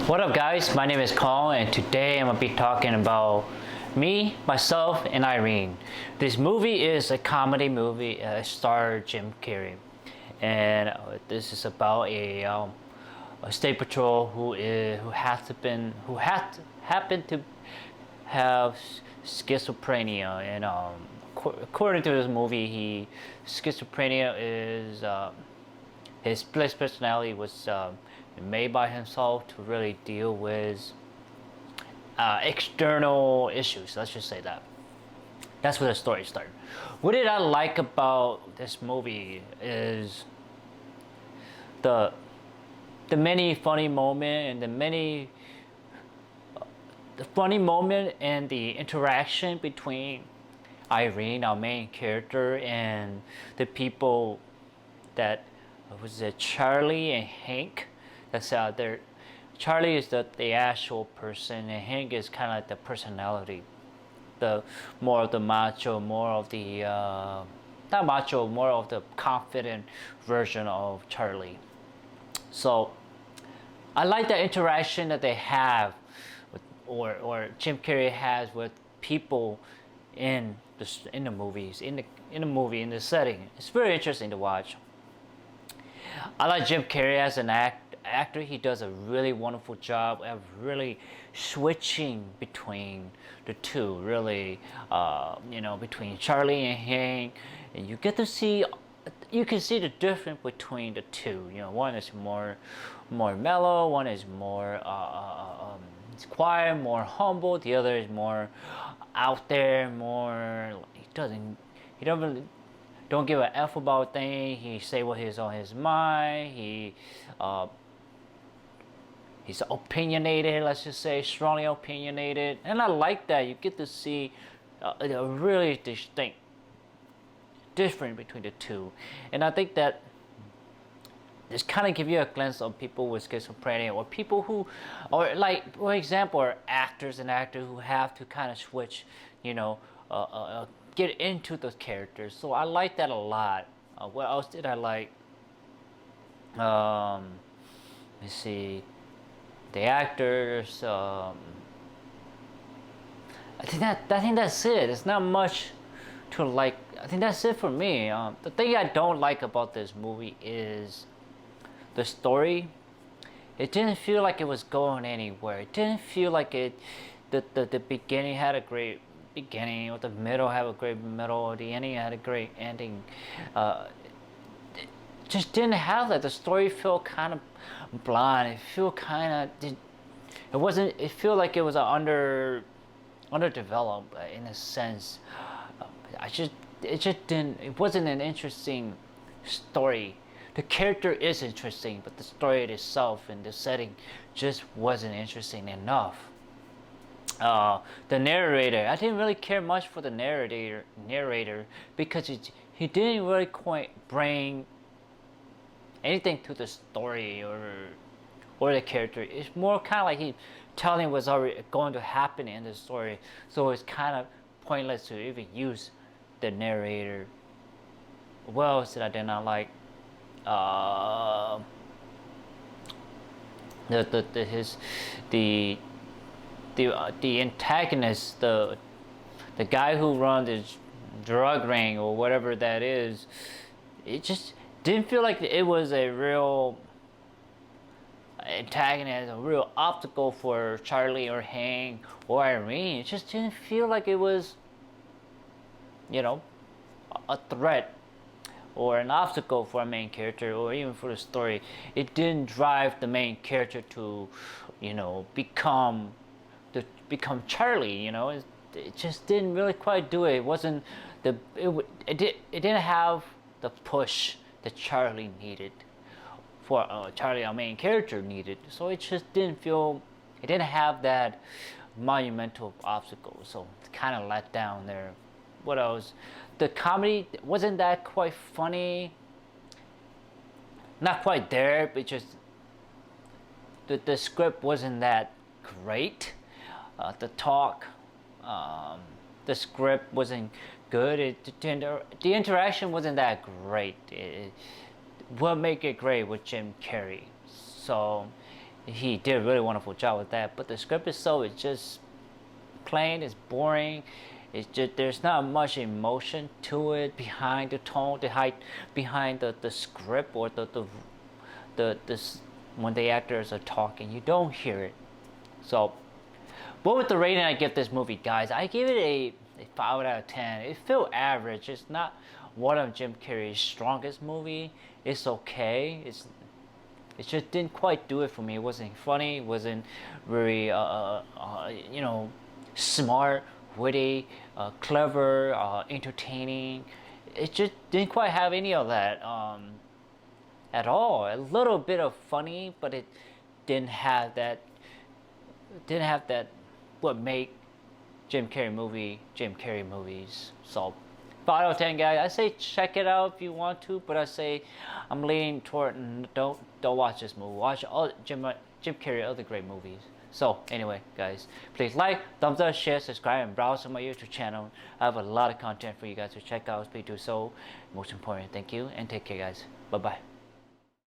What up guys, my name is Colin and today I'm going to be talking about me, myself, and Irene. This movie is a comedy movie, starred Jim Carrey, and this is about a state patrol who happened to have schizophrenia, and according to this movie, schizophrenia is his split personality was made by himself to really deal with external issues. Let's just say that. That's where the story started. What did I like about this movie is the many funny moment and the funny moment and the interaction between Irene, our main character, and the people that was it Charlie and Hank that's out there. Charlie is the actual person, and Hank is kind of like the personality, the more of the macho, more of the not macho, more of the confident version of Charlie. So I like the interaction that they have, or Jim Carrey has with people in the movies, in the setting. It's very interesting to watch. I like Jim Carrey as an actor. He does a really wonderful job of really switching between the two, really, between Charlie and Hank, and you can see the difference between the two. One is more mellow, one is more it's quiet, more humble. The other is more out there, more he don't give a f about things. He say what is on his mind. He's opinionated, let's just say, strongly opinionated, and I like that. You get to see a really distinct difference between the two, and I think that this kind of give you a glimpse of people with schizophrenia, or people who, or like for example, are actors who have to kind of switch, get into those characters. So I like that a lot. What else did I like? Let's see. The actors. I think that's it. It's not much to like. I think that's it for me. The thing I don't like about this movie is the story. It didn't feel like it was going anywhere. It didn't feel like the beginning had a great beginning, or the middle had a great middle, or the ending had a great ending. It just didn't have that. The story felt kind of blind. It felt kind of. It felt like it was underdeveloped in a sense. It just didn't. It wasn't an interesting story. The character is interesting, but the story itself and the setting just wasn't interesting enough. The narrator, I didn't really care much for the narrator because he didn't really quite bring anything to the story or the character. It's more kind of like he telling what's already going to happen in the story, so it's kind of pointless to even use the narrator. What else did I not like? The antagonist, the guy who runs this drug ring or whatever that is, it just didn't feel like it was a real antagonist, a real obstacle for Charlie or Hank or Irene. It just didn't feel like it was, a threat or an obstacle for a main character, or even for the story. It didn't drive the main character to, become Charlie. It just didn't really quite do it. It wasn't it didn't have the push that Charlie needed, for Charlie, our main character, needed. So it just didn't feel. It didn't have that monumental obstacle. So it's kind of let down there. What else? The comedy wasn't that quite funny. Not quite there, but just the script wasn't that great. The talk, the script wasn't good. The interaction wasn't that great. What make it great with Jim Carrey? So he did a really wonderful job with that. But the script itself is just plain, it's boring. It's just there's not much emotion to it behind the tone, behind the script or the this when the actors are talking, you don't hear it. So, what would the rating I give this movie, guys? I give it a 5 out of 10. It felt average. It's not one of Jim Carrey's strongest movie. It's okay. It just didn't quite do it for me. It wasn't funny. It wasn't very smart, witty, clever, entertaining. It just didn't quite have any of that at all. A little bit of funny, but it didn't have that. Didn't have that. What make Jim Carrey movies. So 5 out of 10, guys. I say check it out if you want to, but I say I'm leaning toward don't watch this movie. Watch all Jim Carrey other great movies. So anyway, guys, please like, thumbs up, share, subscribe, and browse on my YouTube channel. I have a lot of content for you guys to check out. Please do so. Most important, thank you and take care, guys. Bye bye.